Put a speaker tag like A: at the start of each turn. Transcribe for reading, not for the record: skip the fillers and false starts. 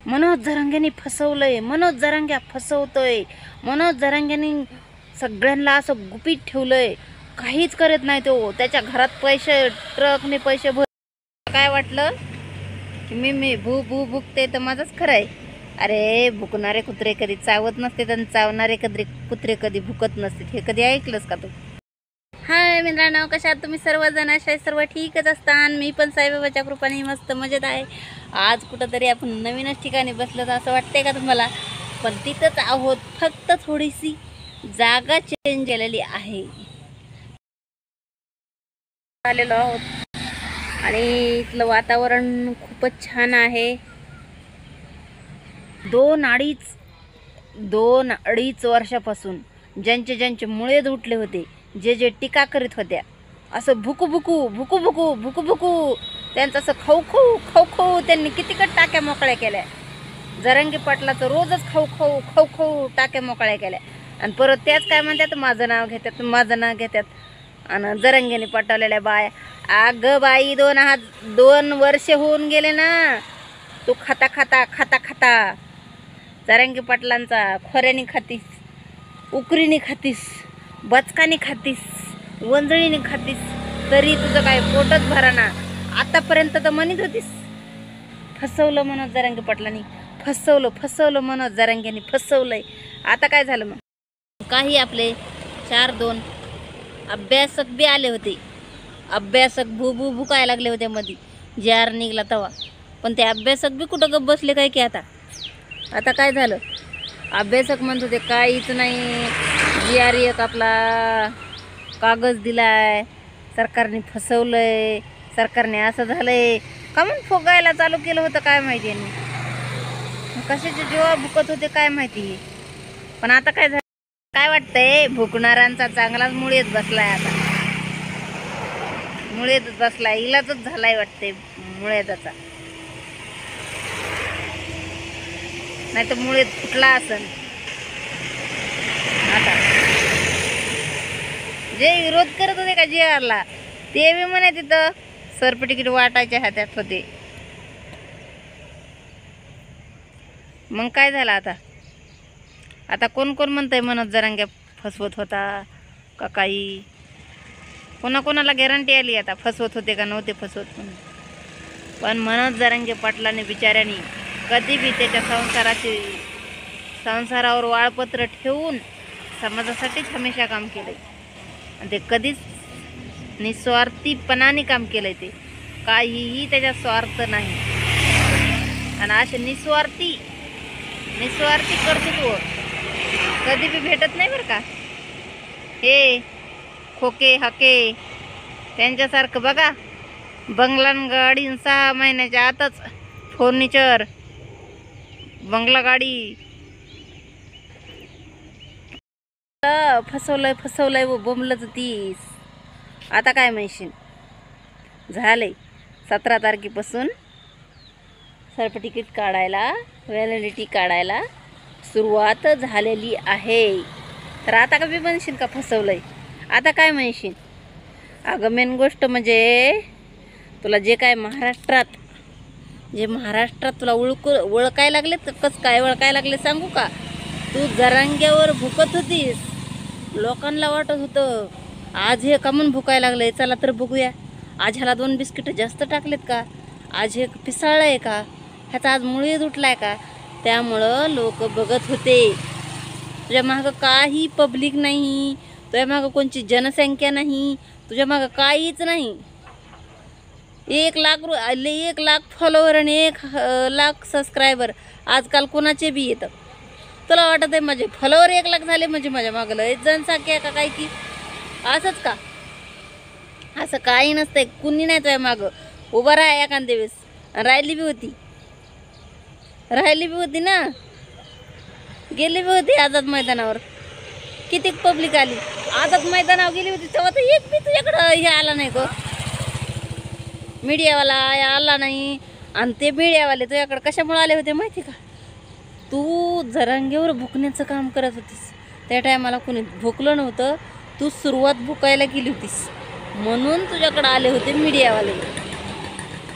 A: मनोज जरांगेने फसवलंय, मनोज जरांगे फसवतोय, मनोज जरांगेने सगळ्यांना असं गुपित ठेवलंय, काहीच करत नाही तो. त्याच्या घरात पैसे ट्रकने पैसे भर. काय वाटलं की मी भू भू भुकते तर माझंच खरं आहे. अरे भुकणारे कुत्रे कधी चावत नसते आणि चावणारे कुत्रे कधी भुकत नसते. हे कधी ऐकलंस का तू? हाय मित्रांनो, कशा आहात तुम्ही सर्वजण? अशा सर्व ठीकच असतात. मी पण साईबाबाच्या कृपेने मस्त मजेत आहे. आज कुठंतरी आपण नवीनच ठिकाणी बसलो तर असं वाटतंय का तुम्हाला? पण तिथंच आहोत, फक्त थोडीशी जागा चेंज केलेली आहे. आलेलो आहोत आणि इथलं वातावरण खूपच छान आहे. दोन अडीच वर्षापासून ज्यांचे मुळे उठले होते, जे टीका करीत होत्या, असं भुकू भुकू त्यांचं असं खाऊ त्यांनी कितीकट टाक्या मोकळ्या केल्या. जरांगे पाटलाचं रोजच खाऊ टाक्या मोकळ्या केल्या. आणि परत त्याच काय म्हणतात, माझं नाव घेतात आणि जरांगेने पाठवलेल्या बाया. अगं बाई, 2 वर्ष होऊन गेले ना. तू खाता जरांगे पाटलांचा खोऱ्याने खातीस, उकरीने खातीस, बचकाने खातीस, वंजळीने खातीस, तरी तुझं काय पोटच भराना. आतापर्यंत तर म्हणत होतीस फसवलं मनोज जरांगे पाटलांनी, फसवलं मनोज जरांगेने फसवलंय. आता काय झालं मग? काही आपले 4-2 अभ्यासक बी आले होते. अभ्यासक भुकायला लागले होते मध्ये जार निघला तवा. पण ते अभ्यासक बी कुठं गप बसले काय की आता काय झालं? अभ्यासक म्हणत होते काहीच नाही, GR1 आपला कागज दिलाय, सरकारने फसवलंय, सरकारने असं झालंय. का म्हणून फोगायला चालू केलं होतं काय माहिती यांनी, कशाचे जेव्हा भुकत होते काय माहिती. पण आता काय झालं? काय वाटतंय? भुकणाऱ्यांचा चांगलाच मुळेच बसलाय. आता मुळेच बसलाय, इलाजच झालाय वाटते मुळेचा. नाही तर मुळे फुटला असन. आता जे विरोध करत होते का GRला, ते बी म्हणे तिथं सर्टिफिकेट वाटायच्या हातात होते. मग काय झालं आता कोण म्हणतंय मनोज जरांगे फसवत होता का काही? कोणाला गॅरंटी आली आता फसवत होते का नव्हते फसवत म्हणून? पण मनोज जरांगे पाटलाने बिचाऱ्याने कधी बी त्याच्या संसारावर वाळपत्र ठेवून समाजासाठीच हमेशा काम केलंय. आणि ते कधीच निस्वार्थीपणाने काम केलंय. ते काहीही त्याचा स्वार्थ नाही. आणि असे निस्वार्थी कर्तृत्व कधी बी भेटत नाही बरं का. हे खोके हाके त्यांच्यासारखं बघा, बंगला गाडी 6 महिन्याच्या आतच फर्निचर, बंगला गाडी. फसवलंय व बोंबलच तीस. आता काय म्हणशील? झालंय 17 तारखेपासून सर्टिफिकेट काढायला, व्हॅलिडिटी काढायला सुरुवात झालेली आहे. तर आता का बी म्हणशील का फसवलंय? आता काय म्हणशील? अगं मेन गोष्ट म्हणजे तुला जे काय महाराष्ट्रात तुला ओळखायला लागले तर कसं काय ओळखायला लागले सांगू का? तू जरांग्यावर भुकत होतीस, लोकांना वाटत होतं आज हे का म्हणून भुकायला लागलंय, चला तर बघूया. आज ह्याला 2 बिस्किट जास्त टाकलेत का, आज हे पिसाळलंय का, ह्याचा आज मुळी उठलाय का. त्यामुळं लोक बघत होते. तुझ्या मागं काही पब्लिक नाही, तुझ्या मागं कोणची जनसंख्या नाही, तुझ्या मागं काहीच नाही. 1 लाख फॉलोवर आणि 1 लाख सबस्क्रायबर आजकाल कोणाचे बी येतं. तुला वाटत आहे माझे फॉलोवर 1 लाख झाले म्हणजे माझ्या मागं लयच जनसंख्या का काय की? असंच का? असं काही नसतंय. कुणी नाही तुझ्या मागं उभं राहा एखाद्या वेळेस. राहिली बी होती ना, गेली बी होती आझाद मैदानावर. किती पब्लिक आली आझाद मैदानावर गेली होती तेव्हा तर एक बी तुझ्याकडं हे आला नाही गं, मीडियावाला आला नाही. आणि ते मीडियावाले तुझ्याकडे कशामुळे आले होते माहिती का? तू जरांगेवर भुकण्याचं काम करत होतीस. त्या टायमाला कोणी भुकलं नव्हतं, तू सुरुवात भुकायला केली होतीस म्हणून तुझ्याकडे आले होते मीडियावाले.